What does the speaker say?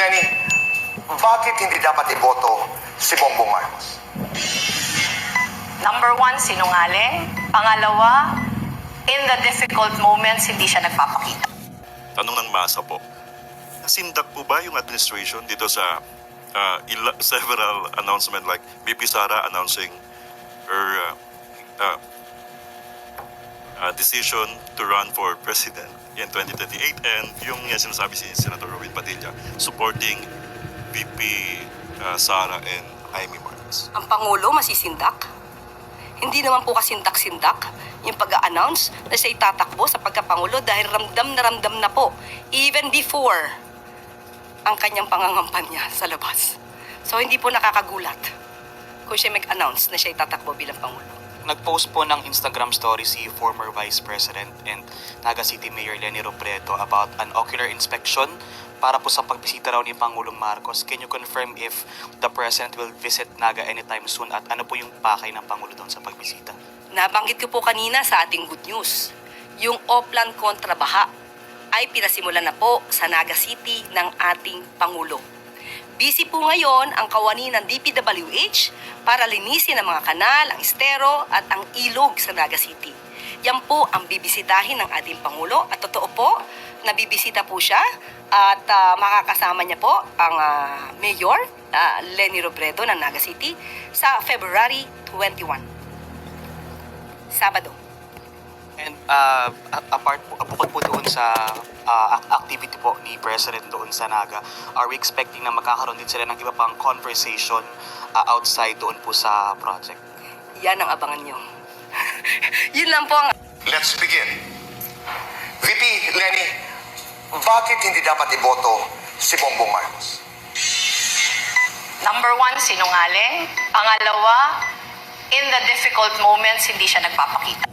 Lenny, bakit hindi dapat iboto si Bongbong Marcos? Number one, sinungaling. Pangalawa, in the difficult moments, hindi siya nagpapakita. Tanong ng masa po, nasindak po ba yung administration dito sa several announcement like VP Sara announcing her decision to run for president in 2028 and yung sinasabi si Senator Robin Padilla supporting VP Sara and Amy Marcos? Ang Pangulo masisindak? Hindi naman po kasindak-sindak yung pag-a-announce na siya'y tatakbo sa pagkapangulo dahil ramdam na po even before ang kanyang pangangampanya sa labas. So hindi po nakakagulat kung siya mag-announce na siya'y tatakbo bilang Pangulo. Nag-post po ng Instagram story si former Vice President and Naga City Mayor Leni Robredo about an ocular inspection para po sa pagbisita raw ni Pangulong Marcos. Can you confirm if the President will visit Naga anytime soon at ano po yung pakay ng Pangulo doon sa pagbisita? Nabanggit ko po kanina sa ating good news, yung Oplan kontra baha ay pinasimulan na po sa Naga City ng ating Pangulo. Busy po ngayon ang kawani ng DPWH para linisin ang mga kanal, ang estero at ang ilog sa Naga City. Yan po ang bibisitahin ng ating Pangulo at totoo po, nabibisita po siya at makakasama niya po ang Mayor Leni Robredo ng Naga City sa February 21. Sabado. And bukod po doon sa activity po ni President doon sa Naga, are we expecting na magkakaroon din sila ng iba pang conversation outside doon po sa project? Yan ang abangan nyo. Yun lang po ang... Let's begin. VP Lenny, bakit hindi dapat iboto si Bongbong Marcos? Number one, sinungaling. Pangalawa, in the difficult moments, hindi siya nagpapakita.